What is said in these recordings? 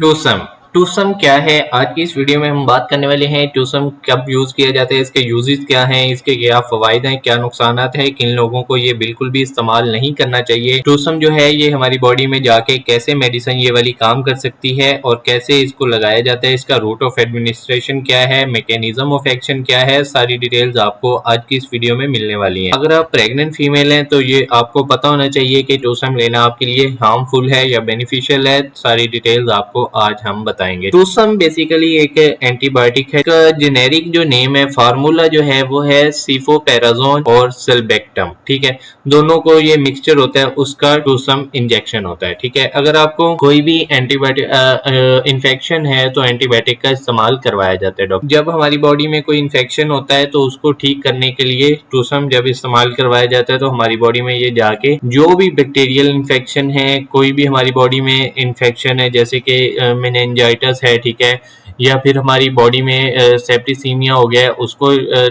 टूसम टूसम क्या है? आज की इस वीडियो में हम बात करने वाले हैं टूसम कब यूज किया जाता है, इसके यूजेस क्या हैं, इसके क्या फवायद हैं, क्या नुकसानात हैं, किन लोगों को ये बिल्कुल भी इस्तेमाल नहीं करना चाहिए। टूसम जो है ये हमारी बॉडी में जाके कैसे मेडिसिन ये वाली काम कर सकती है और कैसे इसको लगाया जाता है, इसका रूट ऑफ एडमिनिस्ट्रेशन क्या है, मैकेनिज्म ऑफ एक्शन क्या है, सारी डिटेल्स आपको आज की इस वीडियो में मिलने वाली है। अगर आप प्रेग्नेंट फीमेल हैं तो ये आपको पता होना चाहिए कि टूसम लेना आपके लिए हार्मफुल है या बेनिफिशियल है। सारी डिटेल्स आपको आज हम बताएंगे। टूसम बेसिकली एक एंटीबायोटिक है। इसका जेनेरिक जो नेम है, फार्मूला जो है वो है सीफोपेराजोन और सेल्बेक्टम। ठीक है, दोनों को ये मिक्सचर होता है, उसका टूसम इंजेक्शन होता है। ठीक है, अगर आपको कोई भी एंटीबायोटिक इन्फेक्शन है तो एंटीबायोटिक का इस्तेमाल करवाया जाता है डॉक्टर। जब हमारी बॉडी में कोई इन्फेक्शन होता है तो उसको ठीक करने के लिए टूसम जब इस्तेमाल करवाया जाता है तो हमारी बॉडी में ये जाके जो भी बैक्टीरियल इन्फेक्शन है, कोई भी हमारी बॉडी में इन्फेक्शन है जैसे कि मेनिंजाइटिस है, ठीक है, या फिर हमारी बॉडी में सेप्टिसीमिया हो गया है, उसको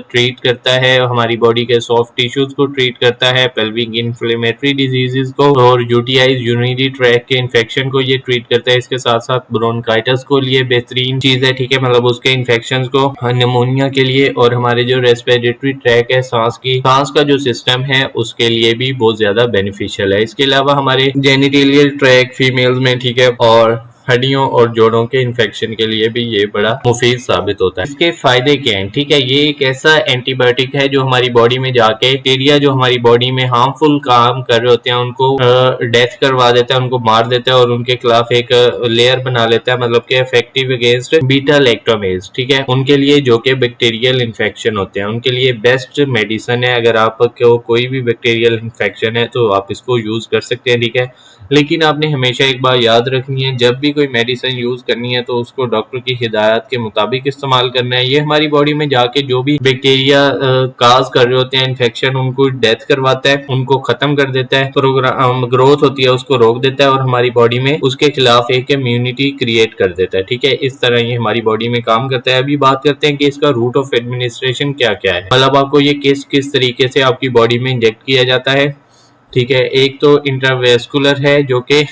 ट्रीट करता है। हमारी बॉडी के सॉफ्ट टिश्यूज को ट्रीट करता है, पेल्विक इन्फ्लेमेटरी डिजीजेस को और यूटीआईज यूरिनरी ट्रैक के इन्फेक्शन को ये ट्रीट करता है। इसके साथ साथ ब्रोंकाइटिस को लिए बेहतरीन चीज है। ठीक है, मतलब उसके इन्फेक्शन को, निमोनिया के लिए और हमारे जो रेस्पिरेटरी ट्रैक है, सांस का जो सिस्टम है उसके लिए भी बहुत ज्यादा बेनिफिशियल है। इसके अलावा हमारे जेनिटेलियल ट्रैक फीमेल्स में, ठीक है, और हड्डियों और जोड़ों के इन्फेक्शन के लिए भी ये बड़ा मुफीद साबित होता है। इसके फायदे क्या हैं? ठीक है, ये एक ऐसा एंटीबायोटिक है जो हमारी बॉडी में जाके बैक्टीरिया जो हमारी बॉडी में हार्मफुल काम कर रहे होते हैं उनको डेथ करवा देता है, उनको मार देता है और उनके खिलाफ एक लेयर बना लेता है, मतलब कि इफेक्टिव अगेंस्ट बीटा लैक्टोमेज। ठीक है, उनके लिए जो कि बैक्टीरियल इन्फेक्शन होते हैं उनके लिए बेस्ट मेडिसिन है। अगर आपको कोई भी बैक्टीरियल इन्फेक्शन है तो आप इसको यूज कर सकते हैं। ठीक है, लेकिन आपने हमेशा एक बात याद रखनी है, जब भी कोई मेडिसिन यूज करनी है तो उसको डॉक्टर की हिदायत के मुताबिक इस्तेमाल करना है। ये हमारी बॉडी में जाके जो भी बैक्टीरिया काज कर रहे होते हैं इन्फेक्शन, उनको डेथ करवाता है, उनको खत्म कर देता है, प्रोग्राम ग्रोथ होती है उसको रोक देता है और हमारी बॉडी में उसके खिलाफ एक इम्यूनिटी क्रिएट कर देता है। ठीक है, इस तरह ये हमारी बॉडी में काम करता है। अभी बात करते हैं कि इसका रूट ऑफ एडमिनिस्ट्रेशन क्या क्या है, मतलब आपको ये किस किस तरीके से आपकी बॉडी में इंजेक्ट किया जाता है। ठीक है, एक तो इंट्रावेस्कुलर है जो कि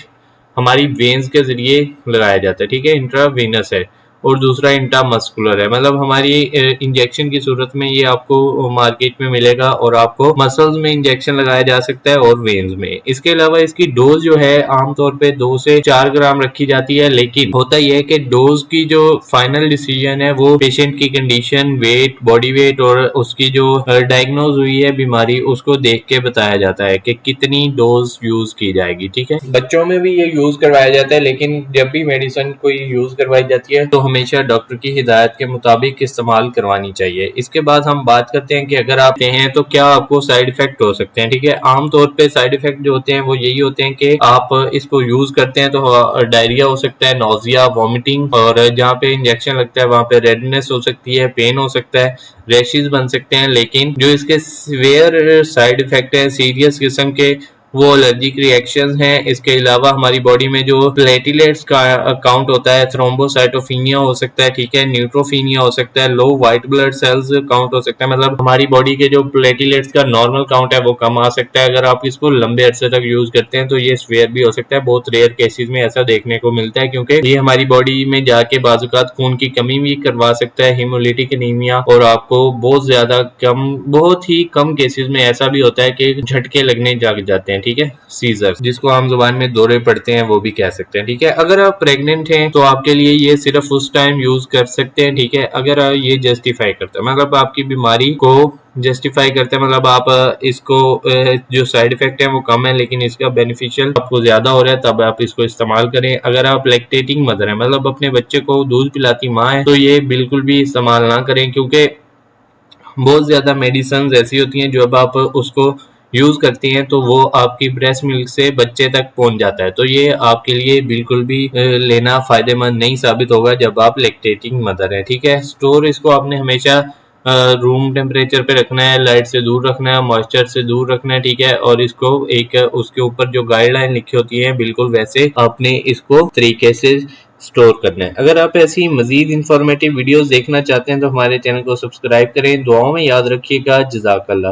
हमारी वेन्स के जरिए लगाया जाता है। ठीक है, इंट्रावेनस है, और दूसरा इंट्रामस्कुलर है, मतलब हमारी इंजेक्शन की सूरत में ये आपको मार्केट में मिलेगा और आपको मसल्स में इंजेक्शन लगाया जा सकता है और वेन्स में। इसके अलावा इसकी डोज जो है आमतौर पे 2 से 4 ग्राम रखी जाती है, लेकिन होता यह है कि डोज की जो फाइनल डिसीजन है वो पेशेंट की कंडीशन, वेट, बॉडी वेट और उसकी जो डायग्नोज हुई है बीमारी उसको देख के बताया जाता है कि कितनी डोज यूज की जाएगी। ठीक है, बच्चों में भी ये यूज करवाया जाता है, लेकिन जब भी मेडिसिन कोई यूज करवाई जाती है तो हमेशा डॉक्टर की हिदायत के मुताबिक इस्तेमाल करवानी चाहिए। इसके बाद हम बात करते हैं कि अगर आप हैं तो क्या आपको साइड इफेक्ट हो सकते हैं। ठीक है, आमतौर पे साइड इफेक्ट जो होते हैं वो यही होते हैं कि आप इसको यूज करते हैं तो डायरिया हो सकता है, नोजिया, वॉमिटिंग, और जहाँ पे इंजेक्शन लगता है वहाँ पे रेडनेस हो सकती है, पेन हो सकता है, रैशेज बन सकते हैं। लेकिन जो इसके सीवियर साइड इफेक्ट है, सीरियस किस्म के, वो एलर्जिक रिएक्शंस हैं। इसके अलावा हमारी बॉडी में जो प्लेटलेट्स का काउंट होता है, थ्रोम्बोसाइटोपिनिया हो सकता है, ठीक है, न्यूट्रोफिनिया हो सकता है, लो व्हाइट ब्लड सेल्स काउंट हो सकता है, मतलब हमारी बॉडी के जो प्लेटलेट्स का नॉर्मल काउंट है वो कम आ सकता है। अगर आप इसको लंबे अरसे तक यूज करते हैं तो ये स्वेयर भी हो सकता है। बहुत रेयर केसेस में ऐसा देखने को मिलता है क्योंकि ये हमारी बॉडी में जाके बाजुकात खून की कमी भी करवा सकता है, हीमोलिटिक एनीमिया, और आपको बहुत ही कम केसेस में ऐसा भी होता है कि झटके लगने लग जाते हैं। ठीक है, सीजर, जिसको आम जुबान में दौरे पड़ते हैं वो भी कह सकते हैं। ठीक है, अगर आप प्रेग्नेंट हैं तो आपके लिए ये सिर्फ उस टाइम यूज कर सकते हैं। ठीक है, अगर ये जस्टिफाई करता है, मतलब आपकी बीमारी को जस्टिफाई करते हैं, मतलब आप इसको जो साइड इफेक्ट है वो कम है लेकिन इसका बेनिफिशियल आपको ज्यादा हो रहा है, तब आप इसको इस्तेमाल करें। अगर आप लैक्टेटिंग मदर है, मतलब अपने बच्चे को दूध पिलाती माँ है, तो ये बिल्कुल भी इस्तेमाल ना करें क्योंकि बहुत ज्यादा मेडिसिन ऐसी होती हैं जो अब आप उसको यूज करती हैं तो वो आपकी ब्रेस्ट मिल्क से बच्चे तक पहुंच जाता है, तो ये आपके लिए बिल्कुल भी लेना फायदेमंद नहीं साबित होगा जब आप लैक्टेटिंग मदर है। ठीक है, स्टोर इसको आपने हमेशा रूम टेम्परेचर पे रखना है, लाइट से दूर रखना है, मॉइस्चर से दूर रखना है। ठीक है, और इसको एक उसके ऊपर जो गाइडलाइन लिखी होती है बिल्कुल वैसे आपने इसको तरीके से स्टोर करना है। अगर आप ऐसी मजीद इंफॉर्मेटिव वीडियोस देखना चाहते हैं तो हमारे चैनल को सब्सक्राइब करें। दुआओं में याद रखिएगा। जज़ाकल्लाह।